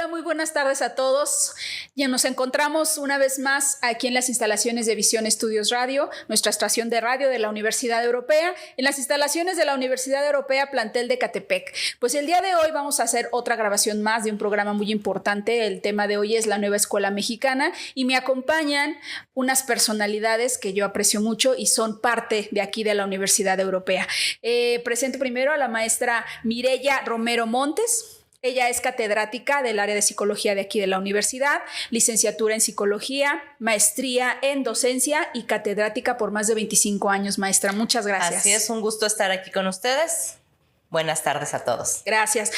muy buenas tardes a todos. Ya nos encontramos una vez más aquí en las instalaciones de Visión Estudios Radio, nuestra estación de radio de la Universidad Europea, en las instalaciones de la Universidad Europea Plantel de Ecatepec. Pues el día de hoy vamos a hacer otra grabación más de un programa muy importante. El tema de hoy es la nueva escuela mexicana y me acompañan unas personalidades que yo aprecio mucho y son parte de aquí de la Universidad Europea. Presento primero a la maestra Mireya Romero Montes. Ella es catedrática del área de psicología de aquí de la universidad, licenciatura en psicología, maestría en docencia y catedrática por más de 25 años, maestra. Muchas gracias. Así es, un gusto estar aquí con ustedes. Buenas tardes a todos. Gracias.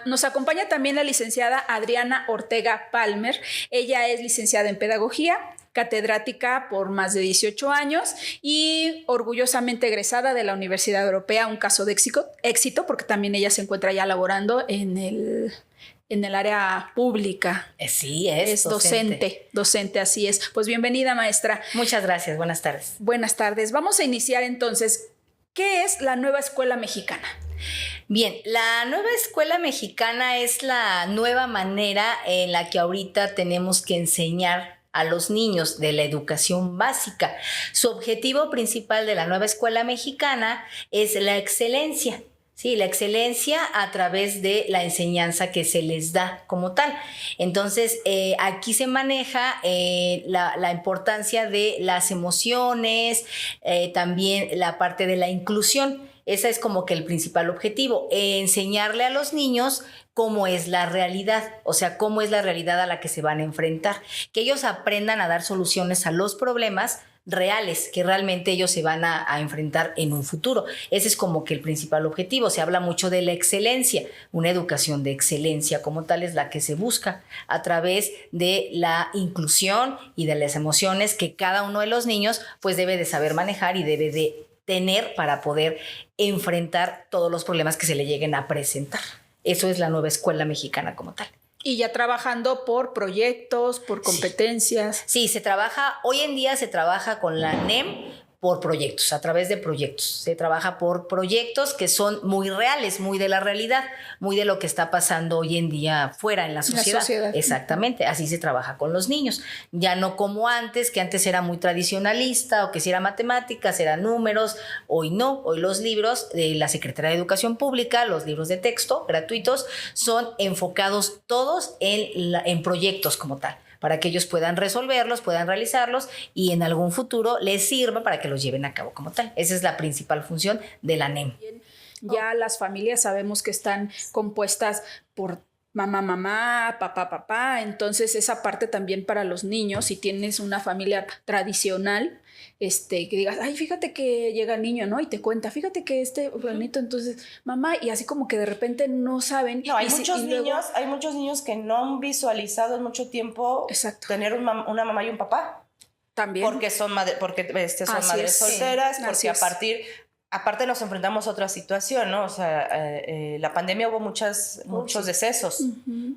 Nos acompaña también la licenciada Adriana Ortega Palmer. Ella es licenciada en pedagogía, catedrática por más de 18 años y orgullosamente egresada de la Universidad Europea, un caso de éxito porque también ella se encuentra ya laborando en el área pública. Sí, es docente, así es. Pues bienvenida, maestra. Muchas gracias, buenas tardes. Buenas tardes. Vamos a iniciar entonces. ¿Qué es la nueva escuela mexicana? Bien, la nueva escuela mexicana es la nueva manera en la que ahorita tenemos que enseñar a los niños de la educación básica. Su objetivo principal de la nueva escuela mexicana es la excelencia. Sí, la excelencia a través de la enseñanza que se les da como tal. Entonces, aquí se maneja la importancia de las emociones, también la parte de la inclusión. Ese es como que el principal objetivo, enseñarle a los niños cómo es la realidad, o sea, cómo es la realidad a la que se van a enfrentar, que ellos aprendan a dar soluciones a los problemas reales que realmente ellos se van a enfrentar en un futuro. Ese es como que el principal objetivo. Se habla mucho de la excelencia. Una educación de excelencia como tal es la que se busca a través de la inclusión y de las emociones que cada uno de los niños pues debe de saber manejar y debe de tener para poder enfrentar todos los problemas que se le lleguen a presentar. Eso es la nueva escuela mexicana como tal. Y ya trabajando por proyectos, por competencias. Sí, hoy en día se trabaja con la NEM por proyectos, a través de proyectos. Se trabaja por proyectos que son muy reales, muy de la realidad, muy de lo que está pasando hoy en día fuera en la sociedad. Exactamente, así se trabaja con los niños. Ya no como antes, que antes era muy tradicionalista, o que si era matemáticas, eran números. Hoy no, hoy los libros de la Secretaría de Educación Pública, los libros de texto gratuitos, son enfocados todos en proyectos como tal, para que ellos puedan resolverlos, puedan realizarlos y en algún futuro les sirva para que los lleven a cabo como tal. Esa es la principal función de la NEM. Ya las familias sabemos que están compuestas por mamá, papá, entonces esa parte también para los niños, si tienes una familia tradicional, que digas, ay, fíjate que llega el niño, ¿no? Y te cuenta, fíjate que bonito, entonces, mamá, y así como que de repente no saben. No, hay muchos niños que no han visualizado en mucho tiempo tener una mamá y un papá. También. Porque son madres solteras, porque aparte nos enfrentamos a otra situación, ¿no? O sea, la pandemia hubo muchos decesos,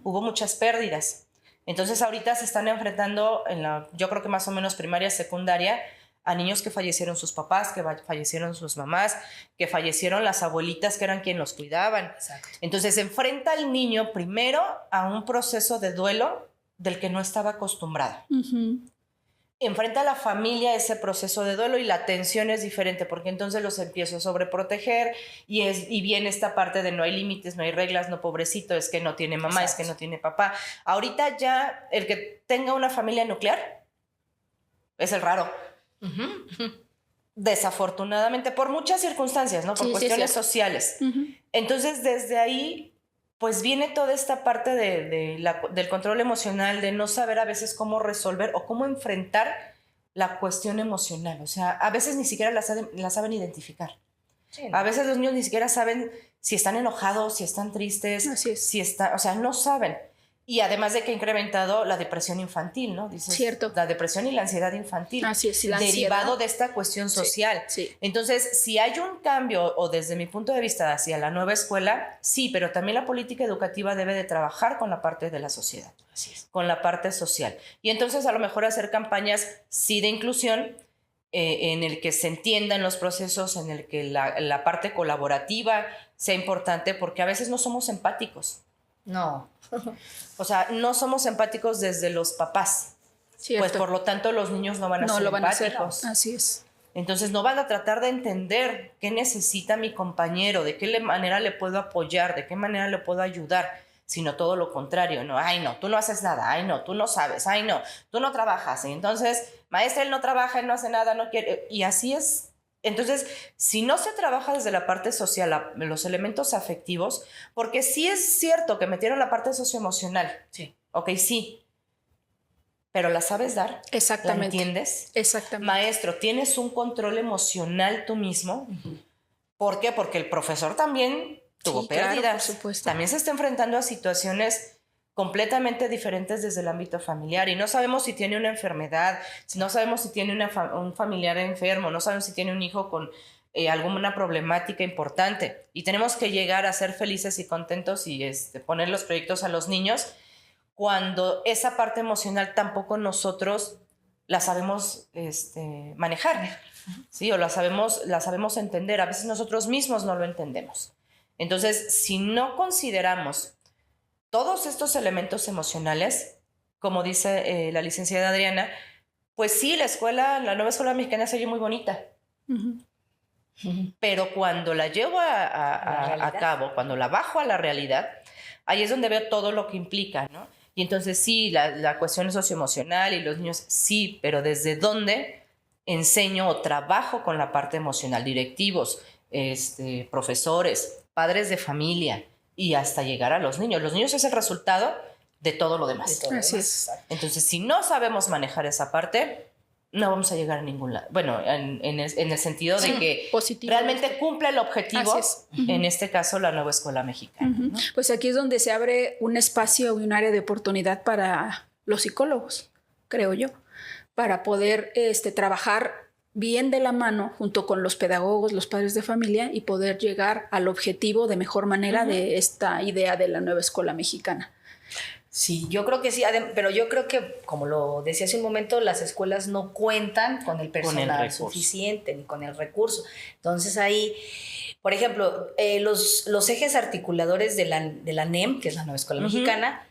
hubo muchas pérdidas. Entonces ahorita se están enfrentando yo creo que más o menos primaria, secundaria, a niños que fallecieron sus papás, que fallecieron sus mamás, que fallecieron las abuelitas que eran quienes los cuidaban. Exacto. Entonces se enfrenta al niño primero a un proceso de duelo del que no estaba acostumbrado. Enfrenta a la familia ese proceso de duelo y la atención es diferente porque entonces los empiezo a sobreproteger y viene esta parte de no hay límites, no hay reglas, no pobrecito, es que no tiene mamá, es que no tiene papá. Ahorita ya el que tenga una familia nuclear es el raro. Desafortunadamente, por muchas circunstancias, ¿no? Por cuestiones sociales. Entonces, desde ahí pues viene toda esta parte del control emocional, de no saber a veces cómo resolver o cómo enfrentar la cuestión emocional. O sea, a veces ni siquiera la saben identificar. Sí, ¿no? A veces los niños ni siquiera saben si están enojados, si están tristes, o sea, no saben. Y además de que ha incrementado la depresión infantil, ¿no? Dices, cierto. La depresión y la ansiedad infantil. Así es, la derivado de esta cuestión social. Sí. Entonces, si hay un cambio, o desde mi punto de vista hacia la nueva escuela, sí, pero también la política educativa debe de trabajar con la parte de la sociedad. Así es. Con la parte social. Y entonces a lo mejor hacer campañas, sí, de inclusión, en el que se entiendan los procesos, en el que la parte colaborativa sea importante, porque a veces no somos empáticos. No. O sea, no somos empáticos desde los papás. Cierto. Pues por lo tanto los niños no van a ser lo van a hacer. empáticos. Así es. Entonces no van a tratar de entender qué necesita mi compañero, de qué manera le puedo apoyar, de qué manera le puedo ayudar, sino todo lo contrario, no, ay no, tú no haces nada, ay no, tú no sabes, ay no, tú no trabajas, y entonces, maestra, él no trabaja, él no hace nada, no quiere, y así es. Entonces, si no se trabaja desde la parte social, los elementos afectivos, porque sí es cierto que metieron la parte socioemocional, Sí. ok, sí, pero ¿la sabes dar? Exactamente. ¿La entiendes? Exactamente. Maestro, ¿tienes un control emocional tú mismo? ¿Por qué? Porque el profesor también tuvo pérdidas. Claro, por supuesto. También se está enfrentando a situaciones completamente diferentes desde el ámbito familiar y no sabemos si tiene una enfermedad, no sabemos si tiene un familiar enfermo, no sabemos si tiene un hijo con alguna problemática importante y tenemos que llegar a ser felices y contentos y poner los proyectos a los niños cuando esa parte emocional tampoco nosotros la sabemos manejar, ¿sí? O la sabemos entender. A veces nosotros mismos no lo entendemos. Entonces, si no consideramos todos estos elementos emocionales, como dice la licenciada Adriana, pues sí, la nueva escuela mexicana se oye muy bonita. Pero cuando la llevo a cabo, cuando la bajo a la realidad, ahí es donde veo todo lo que implica, ¿no? Y entonces sí, la cuestión socioemocional y los niños, sí, pero ¿desde dónde enseño o trabajo con la parte emocional? Directivos, profesores, padres de familia y hasta llegar a los niños. Los niños es el resultado de todo lo demás. Así es. Entonces, si no sabemos manejar esa parte, no vamos a llegar a ningún lado. Bueno, en el sentido de que positivo, realmente cumple el objetivo, en este caso, la nueva escuela mexicana. ¿No? Pues aquí es donde se abre un espacio y un área de oportunidad para los psicólogos, creo yo, para poder trabajar bien de la mano junto con los pedagogos, los padres de familia y poder llegar al objetivo de mejor manera de esta idea de la nueva escuela mexicana. Sí, yo creo que sí, pero yo creo que, como lo decía hace un momento, las escuelas no cuentan con el personal suficiente ni con el recurso. Entonces ahí, por ejemplo, los ejes articuladores de la NEM, que es la nueva escuela mexicana,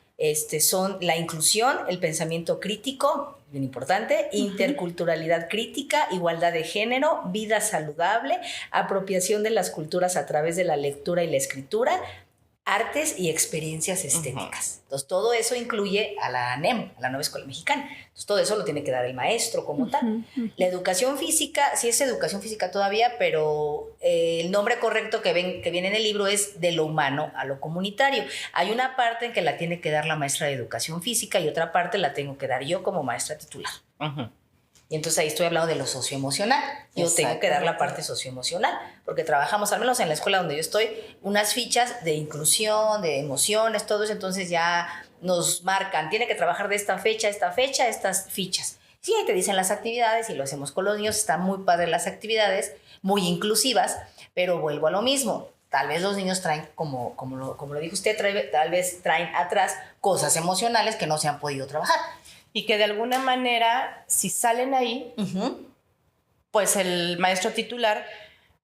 son la inclusión, el pensamiento crítico, bien importante, interculturalidad crítica, igualdad de género, vida saludable, apropiación de las culturas a través de la lectura y la escritura, artes y experiencias estéticas. Entonces, todo eso incluye a la NEM, a la nueva escuela mexicana. Entonces, todo eso lo tiene que dar el maestro como tal. La educación física, sí es educación física todavía, pero el nombre correcto que viene en el libro es de lo humano a lo comunitario. Hay una parte en que la tiene que dar la maestra de educación física y otra parte la tengo que dar yo como maestra titular. Y entonces ahí estoy hablando de lo socioemocional. Yo tengo que dar la parte socioemocional, porque trabajamos, al menos en la escuela donde yo estoy, unas fichas de inclusión, de emociones, todo eso, entonces ya nos marcan, tiene que trabajar de esta fecha, estas fichas. Sí, ahí te dicen las actividades y lo hacemos con los niños, están muy padres las actividades, muy inclusivas, pero vuelvo a lo mismo. Tal vez los niños traen, como lo dijo usted, tal vez traen atrás cosas emocionales que no se han podido trabajar. Y que de alguna manera, si salen ahí, pues el maestro titular,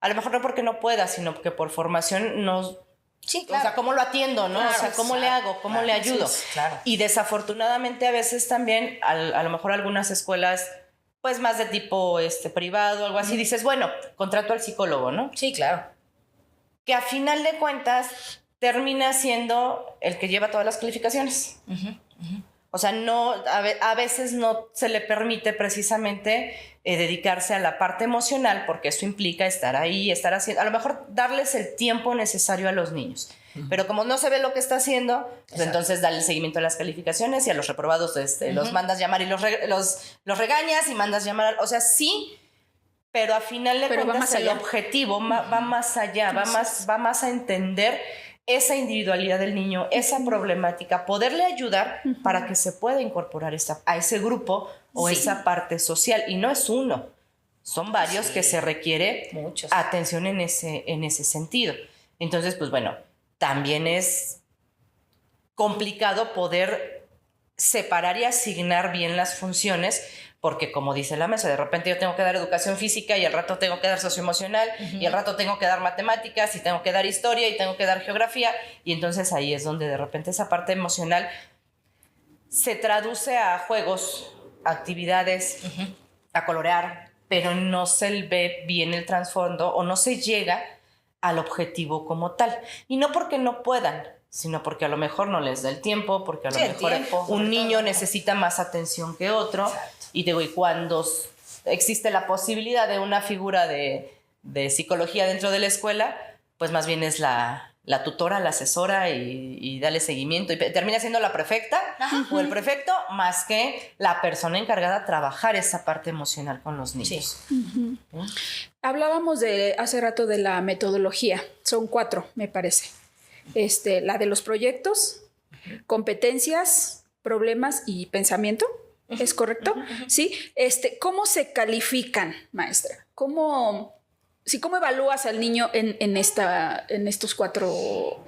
a lo mejor no porque no pueda, sino porque por formación no... Sí, claro. O sea, ¿cómo lo atiendo, no? Claro, o sea, ¿cómo le hago? ¿Cómo le ayudo? Sí, claro. Y desafortunadamente a veces también, a lo mejor algunas escuelas, pues más de tipo privado, algo así, dices, bueno, contrato al psicólogo, ¿no? Sí, claro. Que a final de cuentas termina siendo el que lleva todas las calificaciones. O sea, a veces no se le permite precisamente dedicarse a la parte emocional porque eso implica estar ahí, estar haciendo, a lo mejor darles el tiempo necesario a los niños. Pero como no se ve lo que está haciendo, pues entonces dale el seguimiento a las calificaciones y a los reprobados los mandas llamar y los regañas y mandas llamar. O sea, sí, pero a final de cuentas el objetivo va más allá, va más a entender esa individualidad del niño, esa problemática, poderle ayudar para que se pueda incorporar a ese grupo o esa parte social. Y no es uno, son varios que se requiere atención en ese sentido. Entonces, pues bueno, también es complicado poder separar y asignar bien las funciones, porque como dice la mesa, de repente yo tengo que dar educación física y al rato tengo que dar socioemocional y al rato tengo que dar matemáticas y tengo que dar historia y tengo que dar geografía, y entonces ahí es donde de repente esa parte emocional se traduce a juegos, actividades, a colorear, pero no se ve bien el trasfondo o no se llega al objetivo como tal. Y no porque no puedan, sino porque a lo mejor no les da el tiempo, porque a lo mejor un niño necesita más atención que otro. Exacto. Y digo, y cuando existe la posibilidad de una figura de psicología dentro de la escuela, pues más bien es la tutora, la asesora y darle seguimiento. Y termina siendo la prefecta o el prefecto, más que la persona encargada de trabajar esa parte emocional con los niños. Sí. Hablábamos hace rato de la metodología. Son 4, me parece. La de los proyectos, competencias, problemas y pensamiento. ¿Es correcto? Sí. ¿Cómo se califican, maestra? ¿Cómo evalúas al niño en estos 4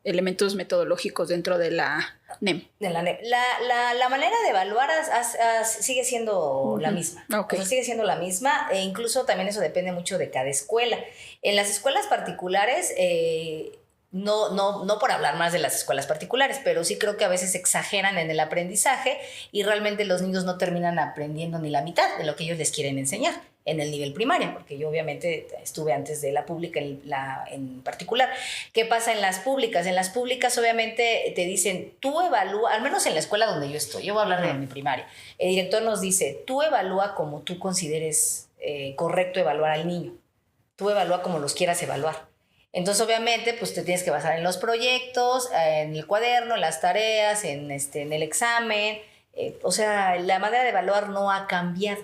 elementos metodológicos dentro de la NEM? De la NEM. La manera de evaluar sigue siendo la misma. Okay. O sea, sigue siendo la misma, e incluso también eso depende mucho de cada escuela. En las escuelas particulares, no por hablar más de las escuelas particulares, pero sí creo que a veces exageran en el aprendizaje y realmente los niños no terminan aprendiendo ni la mitad de lo que ellos les quieren enseñar en el nivel primario, porque yo obviamente estuve antes de la pública en particular. ¿Qué pasa en las públicas? En las públicas obviamente te dicen, tú evalúa, al menos en la escuela donde yo estoy, yo voy a hablar de mi primaria, el director nos dice, tú evalúa como tú consideres correcto evaluar al niño, tú evalúa como los quieras evaluar. Entonces, obviamente, pues te tienes que basar en los proyectos, en el cuaderno, en las tareas, en el examen. O sea, la manera de evaluar no ha cambiado.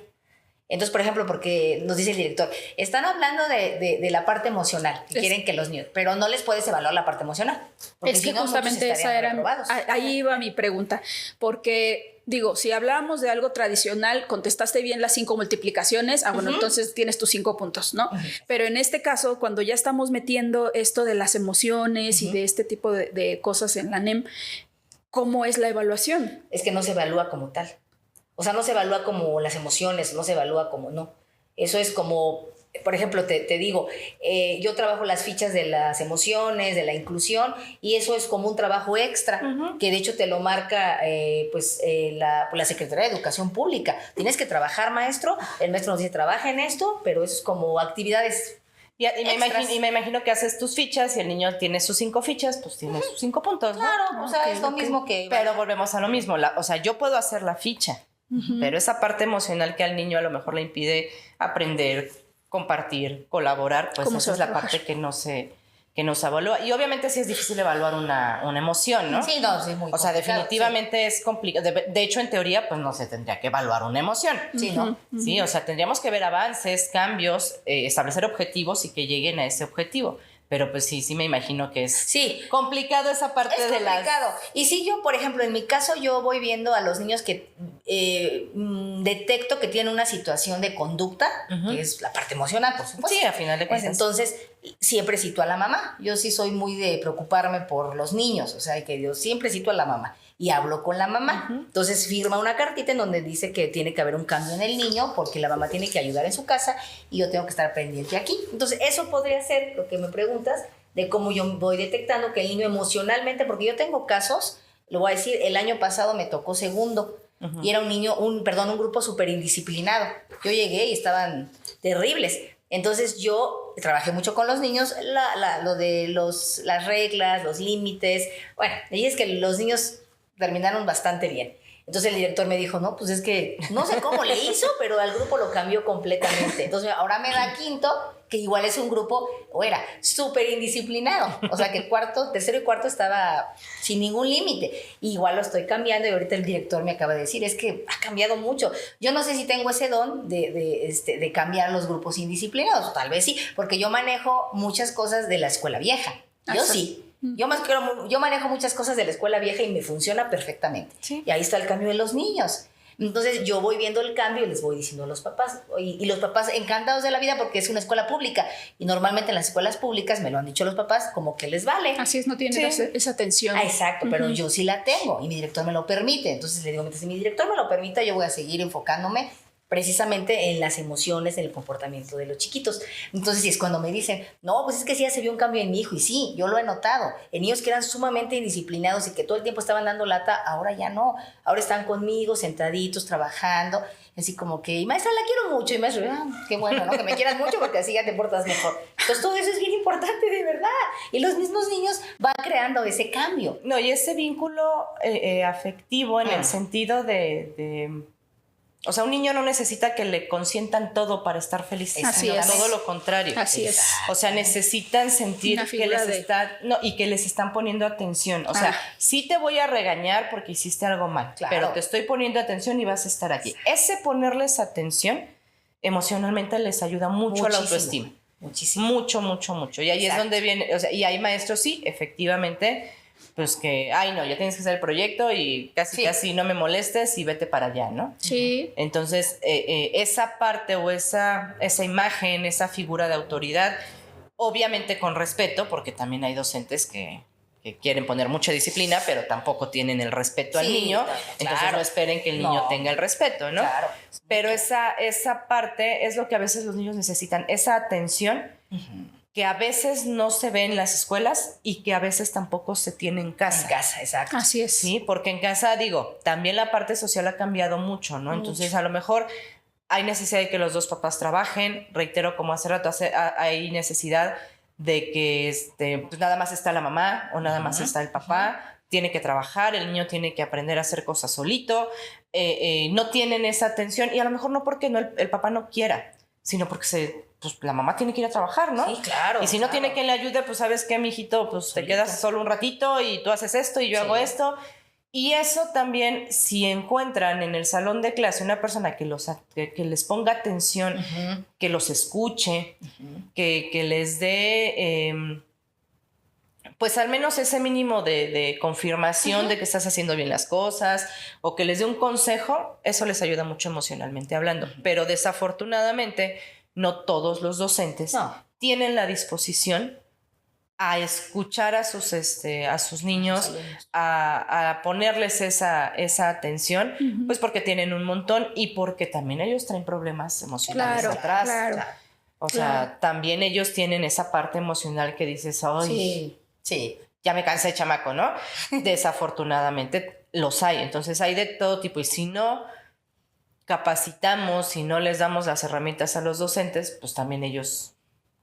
Entonces, por ejemplo, porque nos dice el director, están hablando de la parte emocional, que quieren que los niños, pero no les puedes evaluar la parte emocional. Es que justamente esa era, ahí iba mi pregunta, porque digo, si hablábamos de algo tradicional, contestaste bien las 5 multiplicaciones, bueno, entonces tienes tus 5 puntos, ¿no? Pero en este caso, cuando ya estamos metiendo esto de las emociones y de este tipo de cosas en la NEM, ¿cómo es la evaluación? Es que no se evalúa como tal. O sea, no se evalúa como las emociones, no se evalúa como no. Eso es como, por ejemplo, te digo, yo trabajo las fichas de las emociones, de la inclusión, y eso es como un trabajo extra, que de hecho te lo marca la Secretaría de Educación Pública. Tienes que trabajar, maestro. El maestro nos dice, trabaja en esto, pero eso es como actividades. Y me imagino que haces tus fichas y el niño tiene sus 5 fichas, pues tiene sus 5 puntos, ¿no? Claro, o sea, es lo mismo que... Pero volvemos a lo mismo, o sea, yo puedo hacer la ficha, pero esa parte emocional que al niño a lo mejor le impide aprender, compartir, colaborar, pues esa es la parte que no se evalúa. Y obviamente sí es difícil evaluar una emoción, ¿no? Sí, no, sí, muy complicado. O sea, definitivamente es complicado. De hecho, en teoría, pues no se tendría que evaluar una emoción. Sí, ¿no? Sí, o sea, tendríamos que ver avances, cambios, establecer objetivos y que lleguen a ese objetivo. Pero pues sí me imagino que es complicado esa parte de las... Es complicado. Y sí, yo, por ejemplo, en mi caso, yo voy viendo a los niños que detecto que tienen una situación de conducta, que es la parte emocional, por supuesto. Sí, a final de cuentas. Entonces, siempre cito a la mamá. Yo sí soy muy de preocuparme por los niños, o sea, que yo siempre cito a la mamá. Y hablo con la mamá. Entonces firma una cartita en donde dice que tiene que haber un cambio en el niño porque la mamá tiene que ayudar en su casa y yo tengo que estar pendiente aquí. Entonces eso podría ser lo que me preguntas de cómo yo voy detectando que el niño emocionalmente, porque yo tengo casos, lo voy a decir, el año pasado me tocó segundo y era un grupo súper indisciplinado. Yo llegué y estaban terribles. Entonces yo trabajé mucho con los niños, lo de las reglas, los límites. Bueno, y es que los niños terminaron bastante bien. Entonces el director me dijo, no, pues es que no sé cómo le hizo, pero al grupo lo cambió completamente. Entonces ahora me da quinto, que igual es un grupo, era súper indisciplinado. O sea que tercero y cuarto estaba sin ningún límite. Igual lo estoy cambiando y ahorita el director me acaba de decir, es que ha cambiado mucho. Yo no sé si tengo ese don de cambiar los grupos indisciplinados. Tal vez sí, porque yo manejo muchas cosas de la escuela vieja. Yo sí. Yo manejo muchas cosas de la escuela vieja y me funciona perfectamente. Sí. Y ahí está el cambio de los niños. Entonces yo voy viendo el cambio y les voy diciendo a los papás, y los papás encantados de la vida porque es una escuela pública, y normalmente en las escuelas públicas, me lo han dicho los papás, como que les vale. Así es, no tienen esa atención. Exacto, pero yo sí la tengo y mi director me lo permite. Entonces le digo, mientras mi director me lo permita, yo voy a seguir enfocándome precisamente en las emociones, en el comportamiento de los chiquitos. Entonces, es cuando me dicen, no, pues es que sí ya se vio un cambio en mi hijo, y sí, yo lo he notado. En niños que eran sumamente indisciplinados y que todo el tiempo estaban dando lata, ahora ya no. Ahora están conmigo, sentaditos, trabajando, así como que, y maestra, la quiero mucho, y maestra, qué bueno, ¿no? Que me quieras mucho porque así ya te portas mejor. Entonces, todo eso es bien importante, de verdad. Y los mismos niños van creando ese cambio. No, y ese vínculo afectivo en el sentido de o sea, un niño no necesita que le consientan todo para estar feliz. Así es. Todo lo contrario. Así es. O sea, necesitan sentir que y que les están poniendo atención. O sea, sí te voy a regañar porque hiciste algo mal, pero te estoy poniendo atención y vas a estar aquí. Ese ponerles atención emocionalmente les ayuda mucho a la autoestima. Muchísimo. Mucho. Y ahí es donde viene, o sea, y hay maestros, sí, efectivamente, pues que, ay, no, ya tienes que hacer el proyecto y casi no me molestes y vete para allá, ¿no? Sí. Entonces, esa parte o esa imagen, esa figura de autoridad, obviamente con respeto, porque también hay docentes que quieren poner mucha disciplina, pero tampoco tienen el respeto al niño, entonces no esperen que el niño tenga el respeto, ¿no? Claro. Pero esa parte es lo que a veces los niños necesitan, esa atención que a veces no se ve en las escuelas y que a veces tampoco se tiene en casa. En casa, exacto. Así es. Sí, porque en casa, digo, también la parte social ha cambiado mucho, ¿no? Entonces, a lo mejor hay necesidad de que los dos papás trabajen. Reitero, como hace rato, hay necesidad de que pues nada más está la mamá o nada más está el papá. Tiene que trabajar, el niño tiene que aprender a hacer cosas solito. No tienen esa atención y a lo mejor no porque el papá no quiera, sino porque pues la mamá tiene que ir a trabajar, ¿no? Sí, claro. Y si no tiene quien le ayude, pues ¿sabes qué, mijito? Pues solito. Te quedas solo un ratito y tú haces esto y yo hago esto. Y eso también, si encuentran en el salón de clase una persona que les ponga atención, que los escuche, que les dé, pues al menos ese mínimo de confirmación de que estás haciendo bien las cosas, o que les dé un consejo, eso les ayuda mucho emocionalmente hablando. Pero desafortunadamente, no todos los docentes tienen la disposición a escuchar a sus niños, a ponerles esa atención, pues porque tienen un montón y porque también ellos traen problemas emocionales atrás. Claro. O sea, también ellos tienen esa parte emocional que dices, ay, sí, ya me cansé, chamaco, ¿no? Desafortunadamente los hay. Entonces hay de todo tipo y si no capacitamos, si no les damos las herramientas a los docentes, pues también ellos,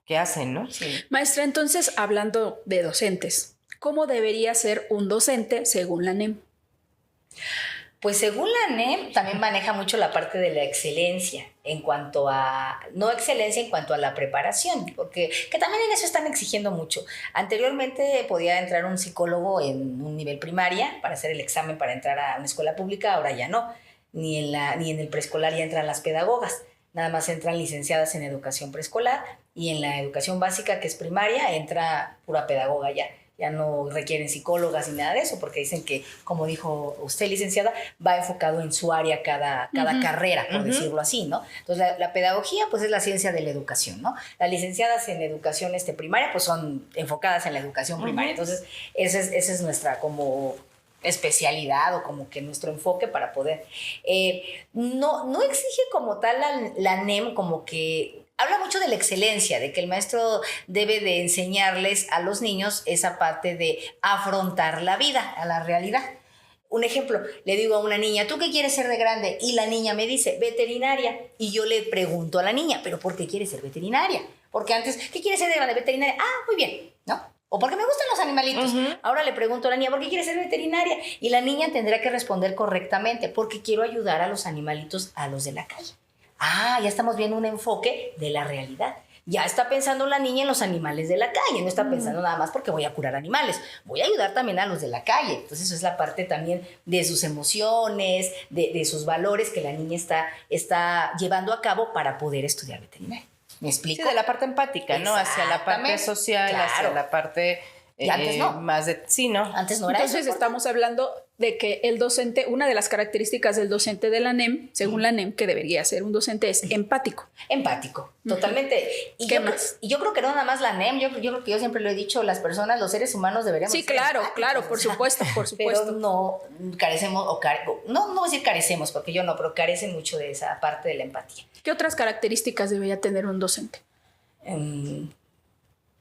¿qué hacen, no? Sí. Maestra, entonces, hablando de docentes, ¿cómo debería ser un docente según la NEM? Pues según la NEM también maneja mucho la parte de la excelencia en cuanto a, no excelencia en cuanto a la preparación, porque que también en eso están exigiendo mucho. Anteriormente podía entrar un psicólogo en un nivel primaria para hacer el examen para entrar a una escuela pública, ahora ya no. Ni en el preescolar ya entran las pedagogas, nada más entran licenciadas en educación preescolar y en la educación básica, que es primaria, entra pura pedagoga ya no requieren psicólogas ni nada de eso, porque dicen que, como dijo usted, licenciada, va enfocado en su área cada carrera, por decirlo así, ¿no? Entonces, la pedagogía, pues, es la ciencia de la educación, ¿no? Las licenciadas en educación primaria, pues, son enfocadas en la educación primaria. Entonces, esa es nuestra, como especialidad o como que nuestro enfoque para poder. No exige como tal la NEM, como que habla mucho de la excelencia, de que el maestro debe de enseñarles a los niños esa parte de afrontar la vida, a la realidad. Un ejemplo, le digo a una niña, ¿tú qué quieres ser de grande? Y la niña me dice, veterinaria. Y yo le pregunto a la niña, ¿pero por qué quieres ser veterinaria? Porque antes, ¿qué quieres ser de grande? Veterinaria. Ah, muy bien, ¿no? O porque me gustan los animalitos. Ahora le pregunto a la niña, ¿por qué quiere ser veterinaria? Y la niña tendrá que responder correctamente, porque quiero ayudar a los animalitos, a los de la calle. Ah, ya estamos viendo un enfoque de la realidad. Ya está pensando la niña en los animales de la calle, no está pensando nada más porque voy a curar animales, voy a ayudar también a los de la calle. Entonces eso es la parte también de sus emociones, de sus valores que la niña está llevando a cabo para poder estudiar veterinaria. ¿Me explico? Sí, de la parte empática, ¿no? Hacia la parte social, hacia la parte y antes no. más de... Sí, ¿no? Antes no era Entonces eso. estamos hablando de que el docente, una de las características del docente de la NEM, según la NEM, que debería ser un docente, es empático. Empático, totalmente. Y ¿Qué más? Y yo creo que no nada más la NEM, yo creo que yo siempre lo he dicho, las personas, los seres humanos deberíamos Sí, ser claro, empáticos, claro, por supuesto, por supuesto. Pero no carecemos, no voy a decir carecemos, porque yo no, pero carecen mucho de esa parte de la empatía. ¿Qué otras características debería tener un docente?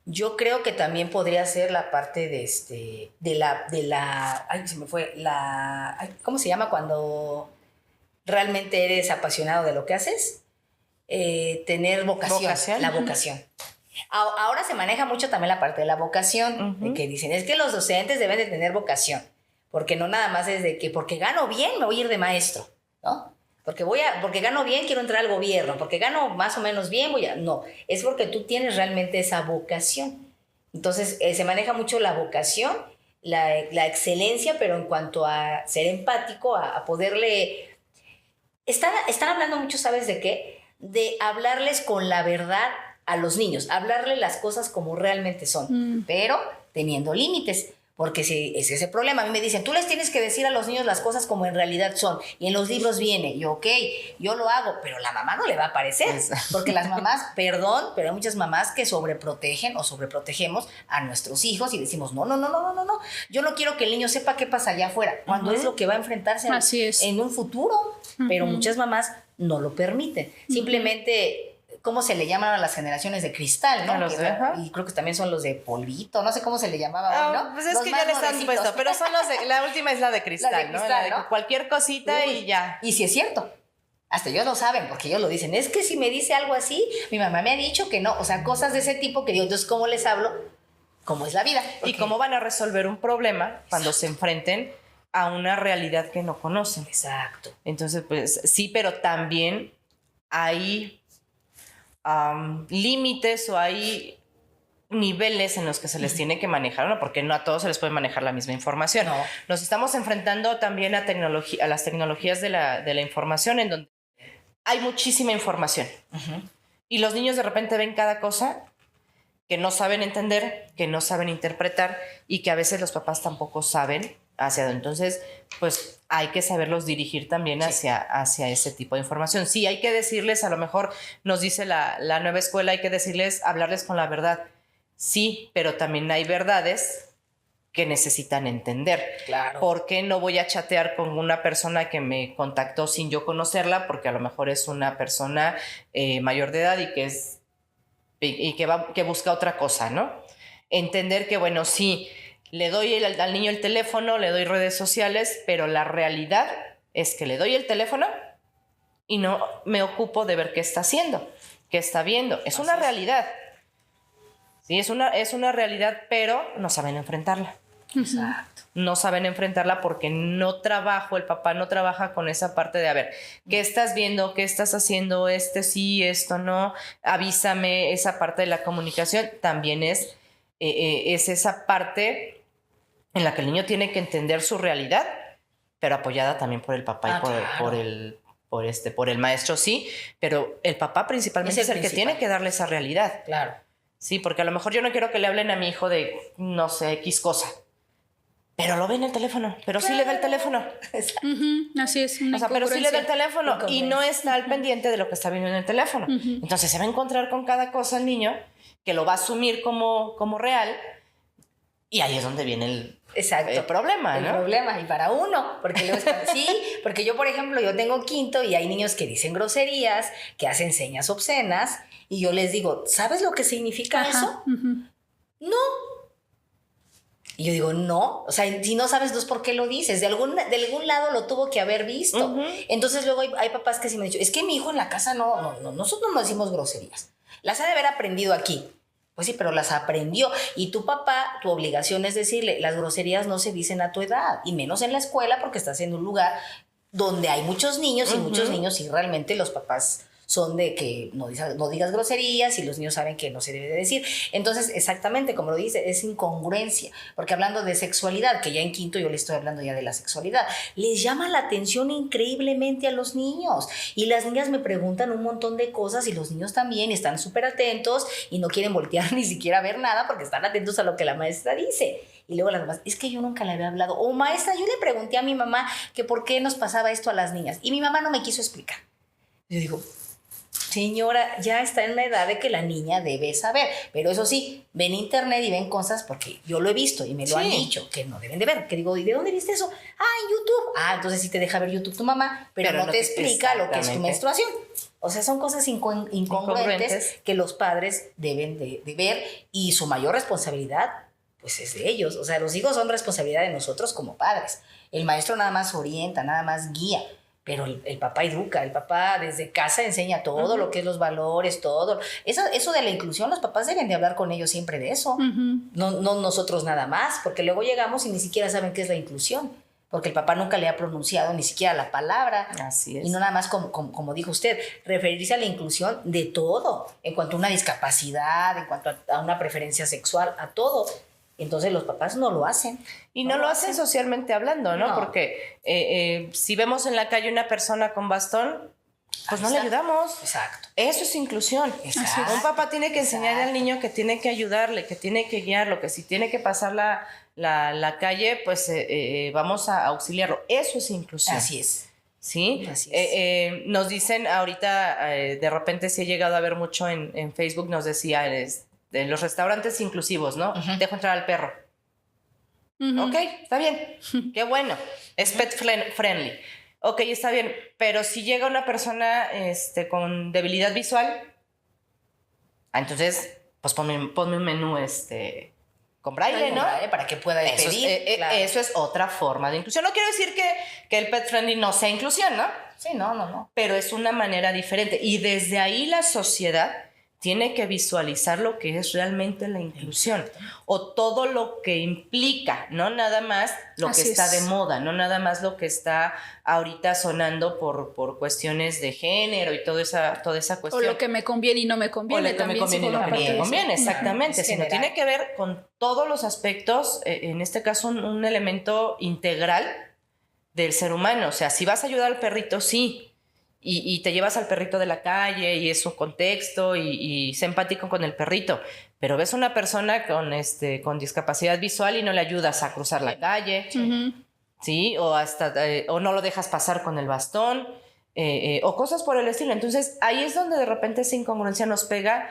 Yo creo que también podría ser la parte ay, se me fue, ¿cómo se llama cuando realmente eres apasionado de lo que haces? Tener vocación, la vocación. Ahora se maneja mucho también la parte de la vocación, de que dicen, es que los docentes deben de tener vocación, porque no nada más es de que porque gano bien me voy a ir de maestro, ¿no? Porque gano bien quiero entrar al gobierno, porque gano más o menos bien no, es porque tú tienes realmente esa vocación. Entonces se maneja mucho la vocación, la excelencia, pero en cuanto a ser empático, a poderle... Están hablando mucho, ¿sabes de qué? De hablarles con la verdad a los niños, hablarle las cosas como realmente son, pero teniendo límites. Porque si ese es el problema, a mí me dicen, tú les tienes que decir a los niños las cosas como en realidad son, y en los libros viene, y ok, yo lo hago, pero la mamá no le va a parecer, porque las mamás, perdón, pero hay muchas mamás que sobreprotegen o sobreprotegemos a nuestros hijos y decimos, no, yo no quiero que el niño sepa qué pasa allá afuera, cuando es lo que va a enfrentarse en un futuro, pero muchas mamás no lo permiten, simplemente... ¿Cómo se le llaman a las generaciones de cristal, no? Y creo que también son los de polvito, no sé cómo se le llamaba, ¿no? Pues es los que ya le están puesto, pero son los de, la última es la de cristal, la de cristal, ¿no? Cualquier cosita y ya. Y si es cierto, hasta ellos lo saben, porque ellos lo dicen, es que si me dice algo así, mi mamá me ha dicho que no, o sea, cosas de ese tipo que digo, entonces, ¿cómo les hablo? ¿Cómo es la vida? Y cómo van a resolver un problema cuando se enfrenten a una realidad que no conocen. Exacto. Entonces, pues sí, pero también hay... límites o hay niveles en los que se les tiene que manejar, ¿no? Porque no a todos se les puede manejar la misma información. No. Nos estamos enfrentando también a las tecnologías de la información, en donde hay muchísima información. Y los niños de repente ven cada cosa que no saben entender, que no saben interpretar y que a veces los papás tampoco saben hacia dónde. Entonces, pues hay que saberlos dirigir también hacia ese tipo de información. Sí, hay que decirles, a lo mejor nos dice la nueva escuela, hay que decirles, hablarles con la verdad. Sí, pero también hay verdades que necesitan entender. Claro. ¿Por qué no voy a chatear con una persona que me contactó sin yo conocerla? Porque a lo mejor es una persona mayor de edad y que busca otra cosa, ¿no? Entender que, bueno, sí, le doy al niño el teléfono, le doy redes sociales, pero la realidad es que le doy el teléfono y no me ocupo de ver qué está haciendo, qué está viendo. Es una realidad. Sí, es una realidad, pero no saben enfrentarla. Exacto. No saben enfrentarla porque el papá no trabaja con esa parte de, a ver, ¿qué estás viendo? ¿Qué estás haciendo? Sí, esto no, avísame. Esa parte de la comunicación también es esa parte en la que el niño tiene que entender su realidad, pero apoyada también por el papá y por el maestro, sí, pero el papá principalmente es el que tiene que darle esa realidad. Claro. Sí, porque a lo mejor yo no quiero que le hablen a mi hijo de, no sé, X cosa, pero lo ve en el teléfono, pero sí le da el teléfono. Así es. Pero sí le da el teléfono y no está al pendiente de lo que está viendo en el teléfono. Entonces se va a encontrar con cada cosa el niño que lo va a asumir como real y ahí es donde viene el problema, ¿no? El problema, y para uno, porque luego porque yo, por ejemplo, yo tengo quinto y hay niños que dicen groserías, que hacen señas obscenas, y yo les digo, ¿sabes lo que significa eso? No. Y yo digo, no, o sea, si no sabes, entonces, ¿por qué lo dices? De algún lado lo tuvo que haber visto. Entonces luego hay papás que sí me han dicho, es que mi hijo en la casa nosotros no decimos groserías. Las ha de haber aprendido aquí. Pues sí, pero las aprendió. Y tu papá, tu obligación es decirle, las groserías no se dicen a tu edad, y menos en la escuela porque estás en un lugar donde hay muchos niños y muchos niños y realmente los papás son de que no digas groserías y los niños saben que no se debe de decir. Entonces, exactamente, como lo dice, es incongruencia. Porque hablando de sexualidad, que ya en quinto yo le estoy hablando ya de la sexualidad, les llama la atención increíblemente a los niños. Y las niñas me preguntan un montón de cosas y los niños también están súper atentos y no quieren voltear ni siquiera ver nada porque están atentos a lo que la maestra dice. Y luego las mamás, es que yo nunca le había hablado. O maestra, yo le pregunté a mi mamá que por qué nos pasaba esto a las niñas. Y mi mamá no me quiso explicar. Yo digo, señora, ya está en la edad de que la niña debe saber. Pero eso sí, ven internet y ven cosas porque yo lo he visto y me lo han dicho que no deben de ver. Que digo, ¿y de dónde viste eso? En YouTube. Entonces sí te deja ver YouTube tu mamá, pero no te explica lo que es tu menstruación. O sea, son cosas incongruentes que los padres deben de ver, y su mayor responsabilidad pues es de ellos. O sea, los hijos son responsabilidad de nosotros como padres. El maestro nada más orienta, nada más guía, pero el papá educa, el papá desde casa enseña todo lo que es los valores, todo. Eso de la inclusión, los papás deben de hablar con ellos siempre de eso. No nosotros nada más, porque luego llegamos y ni siquiera saben qué es la inclusión, porque el papá nunca le ha pronunciado ni siquiera la palabra. Así es. Y no nada más, como dijo usted, referirse a la inclusión de todo, en cuanto a una discapacidad, en cuanto a una preferencia sexual, a todo. Entonces los papás no lo hacen. Y no lo hacen socialmente hablando, ¿no? Porque si vemos en la calle una persona con bastón, pues no le ayudamos. Exacto. Eso es inclusión. Exacto. Un papá tiene que enseñarle al niño que tiene que ayudarle, que tiene que guiarlo, que si tiene que pasar la calle, pues vamos a auxiliarlo. Eso es inclusión. Así es. ¿Sí? Así es. Nos dicen ahorita, de repente sí he llegado a ver mucho en Facebook, nos decía, de los restaurantes inclusivos, ¿no? Dejo entrar al perro. Ok, está bien. Qué bueno. Es pet friendly. Ok, está bien. Pero si llega una persona con debilidad visual, entonces, pues ponme un menú con braille, ¿no? Para que pueda pedir. Claro. Eso es otra forma de inclusión. No quiero decir que el pet friendly no sea inclusión, ¿no? Sí, no. Pero es una manera diferente. Y desde ahí la sociedad tiene que visualizar lo que es realmente la inclusión, o todo lo que implica, no nada más lo que está de moda, no nada más lo que está ahorita sonando por cuestiones de género y toda esa cuestión. O lo que me conviene y no me conviene. O lo que me conviene y no me conviene, exactamente. Sino tiene que ver con todos los aspectos, en este caso un elemento integral del ser humano. O sea, si vas a ayudar al perrito, sí, y te llevas al perrito de la calle y es un contexto y sé empático con el perrito, pero ves una persona con discapacidad visual y no le ayudas a cruzar la calle, ¿sí? O no lo dejas pasar con el bastón, o cosas por el estilo. Entonces ahí es donde de repente esa incongruencia nos pega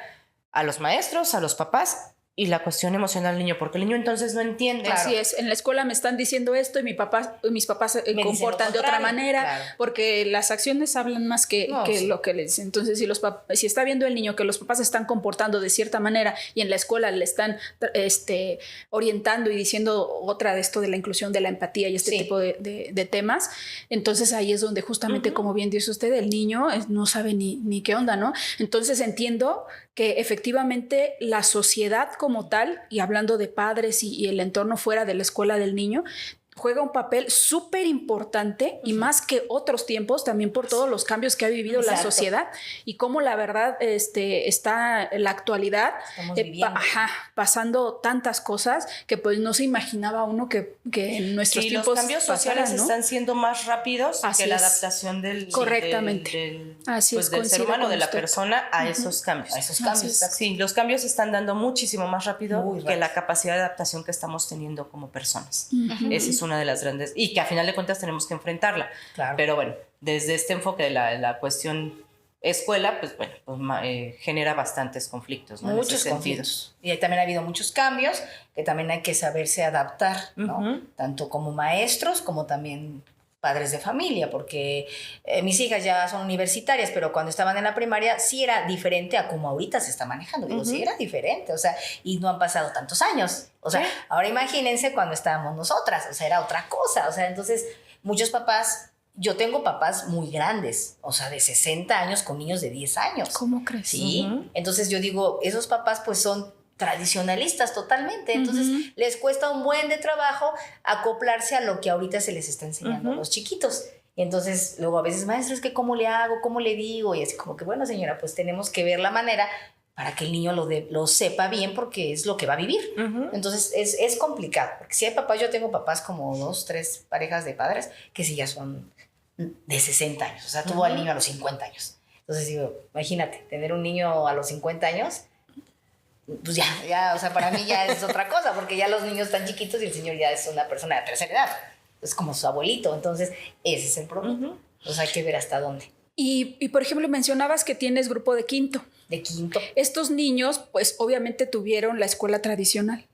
a los maestros, a los papás, y la cuestión emocional del niño, porque el niño entonces no entiende. Claro. Así es, en la escuela me están diciendo esto y mis papás se comportan de otra manera, claro, porque las acciones hablan más que lo que le dicen. Entonces, si está viendo el niño que los papás se están comportando de cierta manera y en la escuela le están orientando y diciendo otra de esto de la inclusión, de la empatía y tipo de temas, entonces ahí es donde justamente, como bien dice usted, el niño no sabe ni qué onda, ¿no? Entonces entiendo que efectivamente la sociedad como tal, y hablando de padres y el entorno fuera de la escuela del niño, juega un papel súper importante y más que otros tiempos, también por todos los cambios que ha vivido la sociedad y cómo la verdad está en la actualidad pasando tantas cosas que pues no se imaginaba uno que en nuestros tiempos los cambios sociales están siendo más rápidos que la adaptación del ser humano, de la persona a esos cambios. Sí, los cambios se están dando muchísimo más rápido que la capacidad de adaptación que estamos teniendo como personas. Ese es una de las grandes, y que a final de cuentas tenemos que enfrentarla. Claro. Pero bueno, desde este enfoque de la cuestión escuela, pues bueno, genera bastantes conflictos, ¿no? Muchos conflictos. Y también ha habido muchos cambios que también hay que saberse adaptar, ¿no? Tanto como maestros como también padres de familia, porque mis hijas ya son universitarias, pero cuando estaban en la primaria sí era diferente a como ahorita se está manejando. Digo, sí era diferente, o sea, y no han pasado tantos años. O sea, ahora imagínense cuando estábamos nosotras, o sea, era otra cosa. O sea, entonces, muchos papás, yo tengo papás muy grandes, o sea, de 60 años con niños de 10 años. ¿Cómo crees? Sí, entonces yo digo, esos papás pues son tradicionalistas totalmente, entonces les cuesta un buen de trabajo acoplarse a lo que ahorita se les está enseñando a los chiquitos. Y entonces luego a veces, maestro, es que ¿cómo le hago? ¿Cómo le digo? Y así como que, bueno, señora, pues tenemos que ver la manera para que el niño lo sepa bien, porque es lo que va a vivir. Entonces es complicado, porque si hay papás, yo tengo papás como 2, 3 parejas de padres que sí ya son de 60 años, o sea, tuvo al niño a los 50 años. Entonces digo, imagínate, tener un niño a los 50 años, pues ya, o sea, para mí ya es otra cosa, porque ya los niños están chiquitos y el señor ya es una persona de tercera edad. Es como su abuelito, entonces ese es el problema. Entonces hay que ver hasta dónde. Y por ejemplo, mencionabas que tienes grupo de quinto. De quinto. Estos niños, pues obviamente tuvieron la escuela tradicional.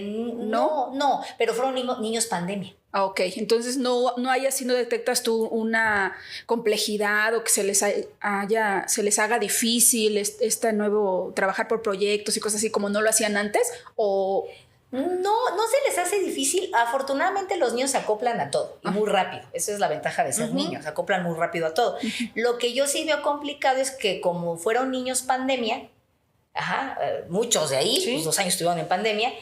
No, pero fueron niños pandemia. Ah, ok. Entonces no hay así, no detectas tú una complejidad o que se les haga difícil este nuevo trabajar por proyectos y cosas así como no lo hacían antes, o... No se les hace difícil. Afortunadamente los niños se acoplan a todo y muy rápido. Esa es la ventaja de ser niños, se acoplan muy rápido a todo. Lo que yo sí veo complicado es que como fueron niños pandemia, muchos de ahí, pues 2 años estuvieron en pandemia,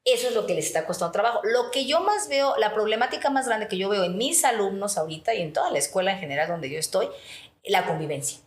eso es lo que les está costando trabajo. Lo que yo más veo, la problemática más grande que yo veo en mis alumnos ahorita y en toda la escuela en general donde yo estoy, la convivencia.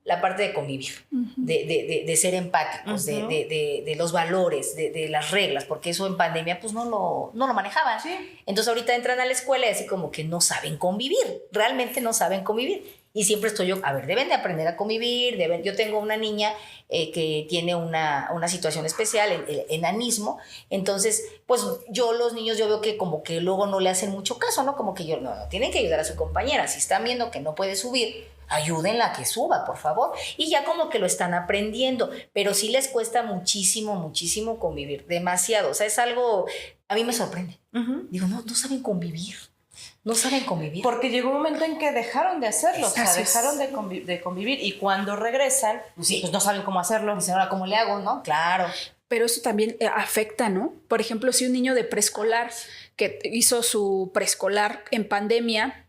La parte de convivir, de ser empáticos, de los valores, de las reglas, porque eso en pandemia pues no lo manejaban. Sí. Entonces ahorita entran a la escuela y así como que no saben convivir, realmente no saben convivir. Y siempre estoy yo, deben de aprender a convivir, yo tengo una niña que tiene una situación especial, el enanismo, entonces pues los niños yo veo que como que luego no le hacen mucho caso, ¿no? Como que no, tienen que ayudar a su compañera, si están viendo que no puede subir, ayúdenla a que suba, por favor. Y ya como que lo están aprendiendo, pero sí les cuesta muchísimo, muchísimo convivir, demasiado. O sea, es algo, a mí me sorprende. Digo, no saben convivir. No saben convivir. Porque llegó un momento en que dejaron de hacerlo, o sea, dejaron de convivir y cuando regresan, pues no saben cómo hacerlo. Dicen, ahora, ¿cómo le hago, no? Claro. Pero eso también afecta, ¿no? Por ejemplo, si un niño de preescolar que hizo su preescolar en pandemia,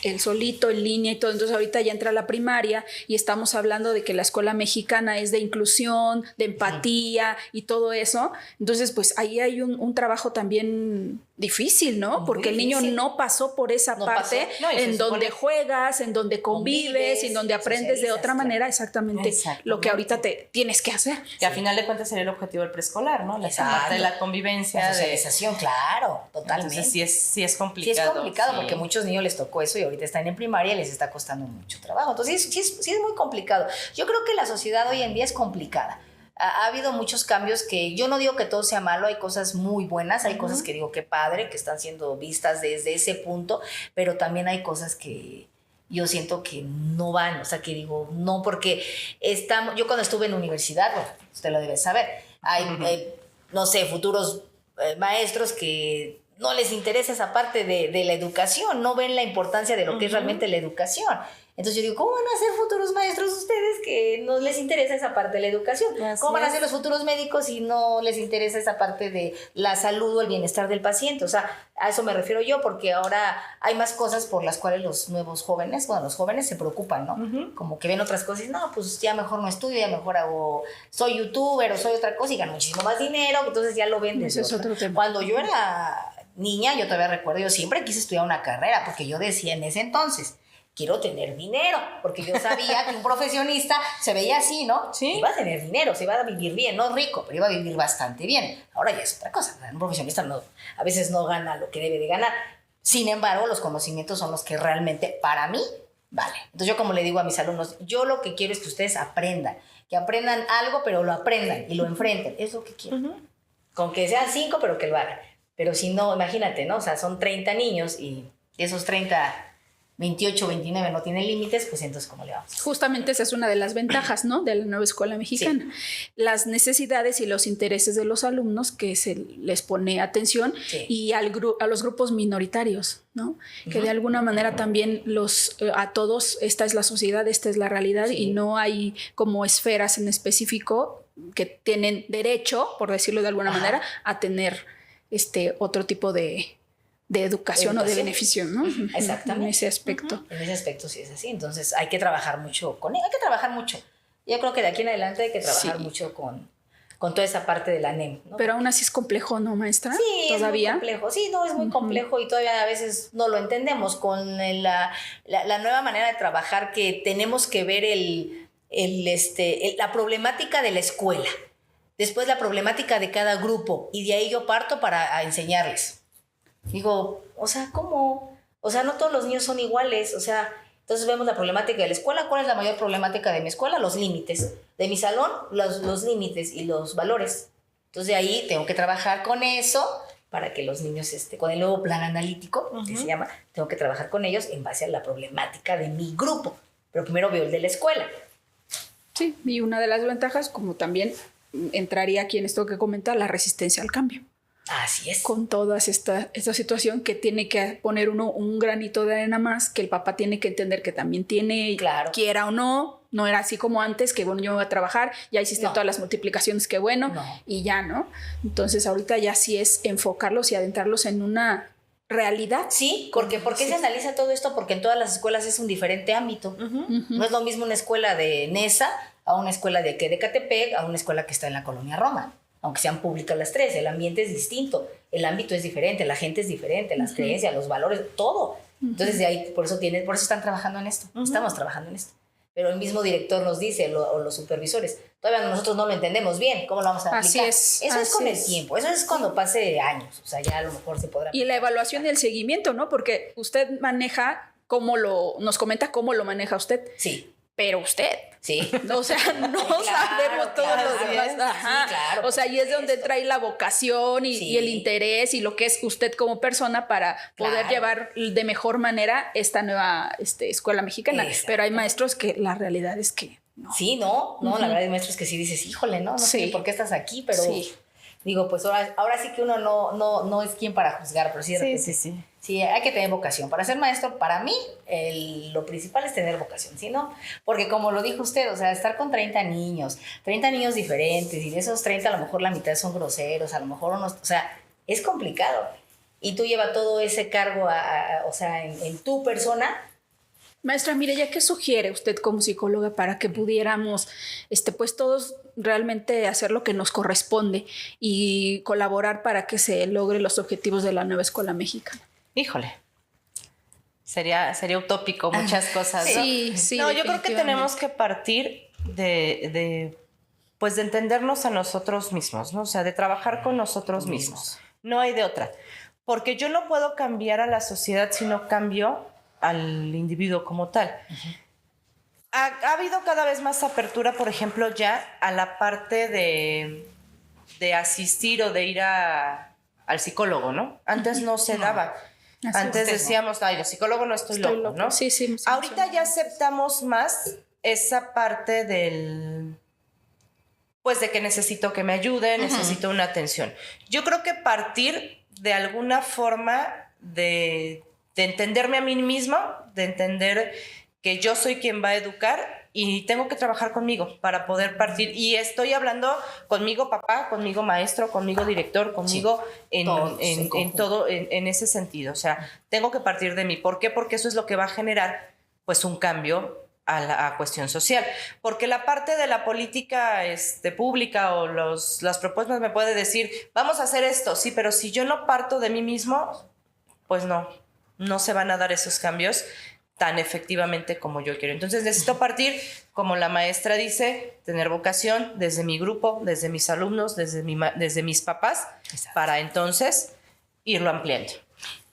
el solito, en línea y todo, entonces ahorita ya entra a la primaria y estamos hablando de que la escuela mexicana es de inclusión, de empatía y todo eso, entonces pues ahí hay un trabajo también difícil, ¿no? Muy porque difícil. El niño no pasó por esa parte en donde juegas, en donde convives, en donde aprendes de otra manera exactamente lo que ahorita te tienes que hacer. Que a final de cuentas sería el objetivo del preescolar, ¿no? La parte de la convivencia. La socialización, claro, totalmente. Entonces sí es complicado. Sí es complicado porque a muchos niños les tocó eso y ahorita están en primaria y les está costando mucho trabajo. Entonces sí es muy complicado. Yo creo que la sociedad hoy en día es complicada. Ha habido muchos cambios que yo no digo que todo sea malo, hay cosas muy buenas, hay cosas que digo que padre, que están siendo vistas desde ese punto, pero también hay cosas que yo siento que no van, o sea, que digo, no, porque yo cuando estuve en universidad, bueno, usted lo debe saber, hay, no sé, futuros maestros que no les interesa esa parte de la educación, no ven la importancia de lo que es realmente la educación. Entonces yo digo, ¿cómo van a ser futuros maestros ustedes que no les interesa esa parte de la educación? ¿Cómo van a ser los futuros médicos si no les interesa esa parte de la salud o el bienestar del paciente? O sea, a eso me refiero yo, porque ahora hay más cosas por las cuales los jóvenes se preocupan, ¿no? Como que ven otras cosas y no, pues ya mejor no estudio, ya mejor soy youtuber o soy otra cosa y gano muchísimo más dinero, entonces ya lo ven desde otro tema. Cuando yo era niña, yo todavía recuerdo, yo siempre quise estudiar una carrera, porque yo decía en ese entonces, quiero tener dinero, porque yo sabía que un profesionista se veía así, ¿no? Sí. Iba a tener dinero, se iba a vivir bien, no rico, pero iba a vivir bastante bien. Ahora ya es otra cosa, un profesionista a veces no gana lo que debe de ganar. Sin embargo, los conocimientos son los que realmente, para mí, valen. Entonces yo como le digo a mis alumnos, yo lo que quiero es que ustedes aprendan, que aprendan algo, pero lo aprendan y lo enfrenten. Es lo que quiero. Con que sean 5, pero que lo hagan. Pero si no, imagínate, ¿no? O sea, son 30 niños y de esos 30... 28, 29 no tienen límites, pues entonces ¿cómo le vamos? Justamente esa es una de las ventajas, ¿no? De la nueva escuela mexicana. Las necesidades y los intereses de los alumnos que se les pone atención y a los grupos minoritarios, ¿no? Que de alguna manera también a todos, esta es la sociedad, esta es la realidad y no hay como esferas en específico que tienen derecho, por decirlo de alguna manera, a tener otro tipo de educación o de beneficio, ¿no? Exactamente. En ese aspecto. En ese aspecto sí es así. Entonces hay que trabajar mucho con él. Hay que trabajar mucho. Yo creo que de aquí en adelante hay que trabajar mucho con toda esa parte de la NEM, ¿no? Pero aún así es complejo, ¿no, maestra? Sí, ¿todavía? Es muy complejo. Sí, no, es muy complejo y todavía a veces no lo entendemos con la nueva manera de trabajar, que tenemos que ver la problemática de la escuela, después la problemática de cada grupo y de ahí yo parto para enseñarles. Digo, o sea, ¿cómo? O sea, no todos los niños son iguales, o sea, Entonces vemos la problemática de la escuela. ¿Cuál es la mayor problemática de mi escuela? Los límites. De mi salón, los límites y los valores. Entonces de ahí tengo que trabajar con eso para que los niños, con el nuevo plan analítico, que se llama, tengo que trabajar con ellos en base a la problemática de mi grupo. Pero primero veo el de la escuela. Sí, y una de las ventajas, como también entraría aquí en esto que comenta, la resistencia al cambio. Así es. Con toda esta situación que tiene que poner uno un granito de arena más, que el papá tiene que entender que también tiene, claro, quiera o no era así como antes, que bueno, yo me voy a trabajar, ya hiciste todas las multiplicaciones, que bueno, y ya, ¿no? Entonces ahorita ya sí es enfocarlos y adentrarlos en una realidad. Sí, porque ¿por qué se analiza todo esto? Porque en todas las escuelas es un diferente ámbito. No es lo mismo una escuela de Nesa a una escuela de Catepec, a una escuela que está en la colonia Roma. Aunque sean públicas las tres, el ambiente es distinto, el ámbito es diferente, la gente es diferente, las creencias, los valores, todo. Entonces de ahí, por eso están trabajando en esto, estamos trabajando en esto. Pero el mismo director nos dice, o los supervisores, todavía nosotros no lo entendemos bien, ¿cómo lo vamos a aplicar? Así es. Eso es con el tiempo, eso es cuando pase años, o sea, ya a lo mejor se podrá... Y la evaluación y el seguimiento, ¿no? Porque usted maneja nos comenta cómo lo maneja usted. Sí. Pero usted. Sí. O sea, no sabemos todos los demás. Ajá. Sí, claro. O sea, y es de donde trae la vocación y el interés y lo que es usted como persona para poder llevar de mejor manera esta nueva escuela mexicana. Pero hay maestros que la realidad es que no. Sí, no, la verdad hay maestros que sí dices, híjole, no sé por qué estás aquí, pero digo, pues ahora sí que uno no es quien para juzgar, pero sí, sí, hay que tener vocación. Para ser maestro, para mí, lo principal es tener vocación, ¿sí, no? Porque como lo dijo usted, o sea, estar con 30 niños diferentes, y de esos 30 a lo mejor la mitad son groseros, a lo mejor unos, o sea, es complicado. Y tú llevas todo ese cargo, o sea, en tu persona. Maestra, mire, ¿ya qué sugiere usted como psicóloga para que pudiéramos, pues todos realmente hacer lo que nos corresponde y colaborar para que se logren los objetivos de la nueva escuela mexicana? Híjole, sería utópico muchas cosas, ¿no? Sí. No, yo creo que tenemos que partir de entendernos a nosotros mismos, ¿no? O sea, de trabajar con nosotros mismos. No hay de otra. Porque yo no puedo cambiar a la sociedad si no cambio al individuo como tal. Ha habido cada vez más apertura, por ejemplo, ya a la parte de asistir o de ir al psicólogo, ¿no? Antes no se daba. Antes decíamos, ay, el psicólogo no estoy loco, ¿no? Sí. Ahorita ya aceptamos más esa parte pues de que necesito que me ayude, necesito una atención. Yo creo que partir de alguna forma de entenderme a mí mismo, de entender que yo soy quien va a educar y tengo que trabajar conmigo para poder partir. Y estoy hablando conmigo papá, conmigo maestro, conmigo director, conmigo en todo, en ese sentido. O sea, tengo que partir de mí. ¿Por qué? Porque eso es lo que va a generar pues un cambio a la cuestión social. Porque la parte de la política pública o las propuestas me puede decir, vamos a hacer esto, sí, pero si yo no parto de mí mismo, pues no se van a dar esos cambios tan efectivamente como yo quiero. Entonces necesito partir, como la maestra dice, tener vocación desde mi grupo, desde mis alumnos, desde mis papás, para entonces irlo ampliando.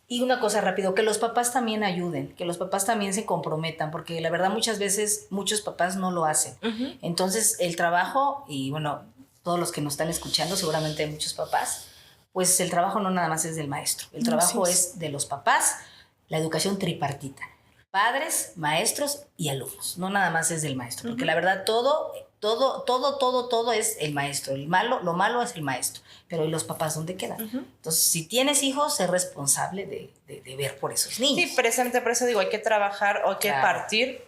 Y una cosa rápido, que los papás también ayuden, que los papás también se comprometan, porque la verdad muchas veces muchos papás no lo hacen. Entonces el trabajo, y bueno, todos los que nos están escuchando, seguramente hay muchos papás, pues el trabajo no nada más es del maestro, el trabajo es de los papás, la educación tripartita. Padres, maestros y alumnos. No nada más es del maestro, porque la verdad todo es el maestro. Lo malo es el maestro. Pero ¿y los papás dónde quedan? Entonces, si tienes hijos, sé responsable de ver por esos niños. Sí, precisamente por eso digo, hay que trabajar, hay que partir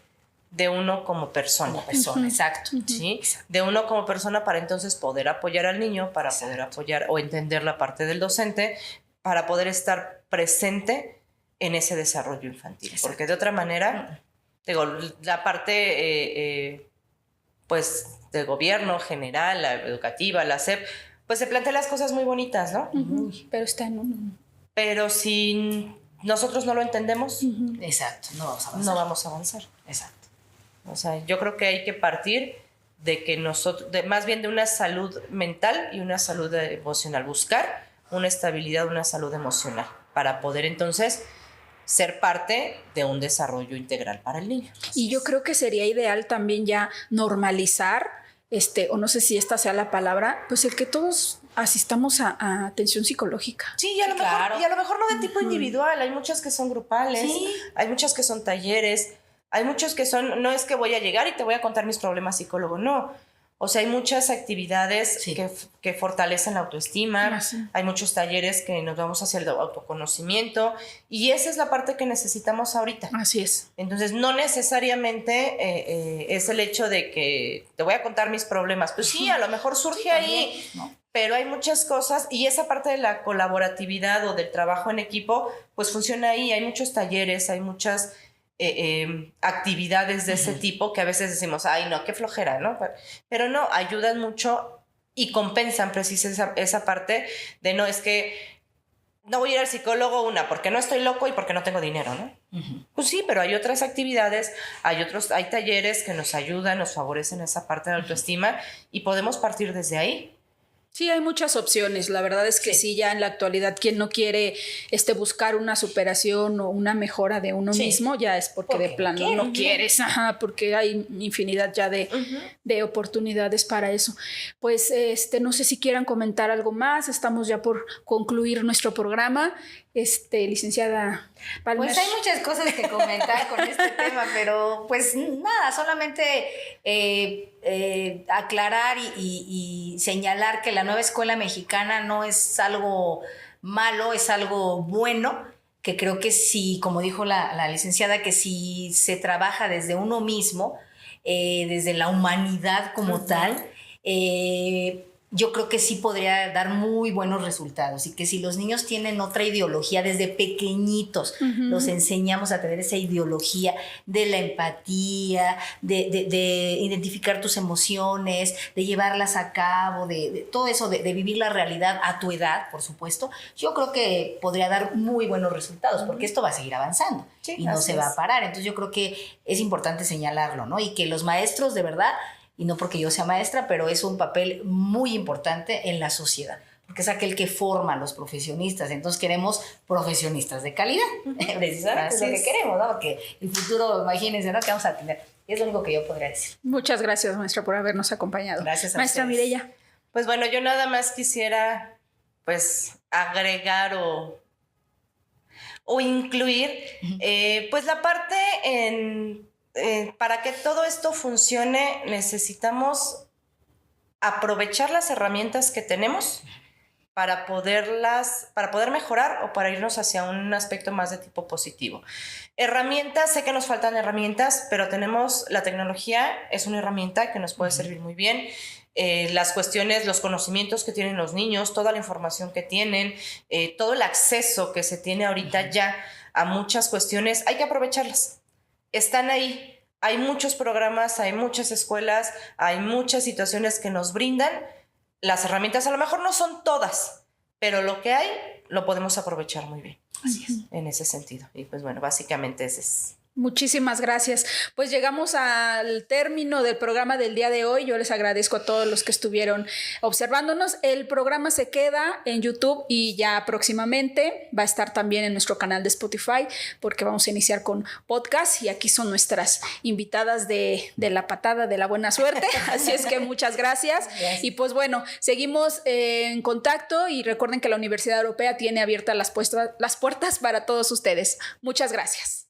de uno como persona. Como persona, exacto. ¿Sí? De uno como persona para entonces poder apoyar al niño, para poder apoyar o entender la parte del docente, para poder estar presente en ese desarrollo infantil. Exacto. Porque de otra manera, digo, la parte pues del gobierno general, la educativa, la SEP, pues se plantean las cosas muy bonitas, ¿no? Pero está en uno. Pero si nosotros no lo entendemos, exacto, no vamos a avanzar. Exacto. O sea, yo creo que hay que partir de que más bien de una salud mental y una salud emocional, buscar una estabilidad, una salud emocional, para poder entonces ser parte de un desarrollo integral para el niño. Y yo creo que sería ideal también ya normalizar, o no sé si esta sea la palabra, pues el que todos asistamos a atención psicológica. Sí, y a lo mejor no de tipo individual, hay muchas que son grupales, hay muchas que son talleres, hay muchos que son, no es que voy a llegar y te voy a contar mis problemas psicólogo, no. O sea, hay muchas actividades que fortalecen la autoestima, hay muchos talleres que nos vamos hacia el autoconocimiento y esa es la parte que necesitamos ahorita. Así es. Entonces, no necesariamente es el hecho de que te voy a contar mis problemas. Pues sí, a lo mejor surge ahí, también, ¿no? Pero hay muchas cosas y esa parte de la colaboratividad o del trabajo en equipo, pues funciona ahí. Hay muchos talleres, hay muchas actividades de ese tipo que a veces decimos, ay no, qué flojera, ¿no? Pero no, ayudan mucho y compensan precisamente esa parte de no, es que no voy a ir al psicólogo porque no estoy loco y porque no tengo dinero, ¿no? Pues sí, pero hay otras actividades, hay talleres que nos ayudan, nos favorecen esa parte de autoestima y podemos partir desde ahí. Sí, hay muchas opciones. La verdad es que sí, ya en la actualidad quien no quiere buscar una superación o una mejora de uno mismo, ya es porque de plano no quieres, porque hay infinidad ya de oportunidades para eso. Pues no sé si quieran comentar algo más. Estamos ya por concluir nuestro programa. Licenciada Palmer. Pues hay muchas cosas que comentar con este tema, pero pues nada, solamente aclarar y señalar que la nueva escuela mexicana no es algo malo, es algo bueno, que creo que sí, como dijo la licenciada, que si se trabaja desde uno mismo, desde la humanidad como tal, yo creo que sí podría dar muy buenos resultados y que si los niños tienen otra ideología desde pequeñitos, los enseñamos a tener esa ideología de la empatía, de identificar tus emociones, de llevarlas a cabo, de todo eso, de vivir la realidad a tu edad, por supuesto, yo creo que podría dar muy buenos resultados porque esto va a seguir avanzando y no se va a parar. Entonces yo creo que es importante señalarlo, ¿no? Y que los maestros de verdad, y no porque yo sea maestra, pero es un papel muy importante en la sociedad, porque es aquel que forma a los profesionistas. Entonces queremos profesionistas de calidad, precisamente es lo que queremos, ¿no? Porque el futuro, imagínense, ¿no? Que vamos a tener. Es lo único que yo podría decir. Muchas gracias, maestra, por habernos acompañado. Gracias a maestra ustedes. Mireya. Pues bueno, yo nada más quisiera pues agregar o incluir pues la parte para que todo esto funcione necesitamos aprovechar las herramientas que tenemos para poder mejorar o para irnos hacia un aspecto más de tipo positivo. Herramientas, sé que nos faltan herramientas, pero tenemos la tecnología, es una herramienta que nos puede servir muy bien. Las cuestiones, los conocimientos que tienen los niños, toda la información que tienen, todo el acceso que se tiene ahorita ya a muchas cuestiones, hay que aprovecharlas. Están ahí, hay muchos programas, hay muchas escuelas, hay muchas situaciones que nos brindan las herramientas. A lo mejor no son todas, pero lo que hay lo podemos aprovechar muy bien. Así es. En ese sentido. Y pues bueno, básicamente ese es. Muchísimas gracias. Pues llegamos al término del programa del día de hoy. Yo les agradezco a todos los que estuvieron observándonos. El programa se queda en YouTube y ya próximamente va a estar también en nuestro canal de Spotify porque vamos a iniciar con podcast y aquí son nuestras invitadas de la patada de la buena suerte. Así es que muchas gracias. Y pues bueno, seguimos en contacto y recuerden que la Universidad Europea tiene abiertas las puertas para todos ustedes. Muchas gracias.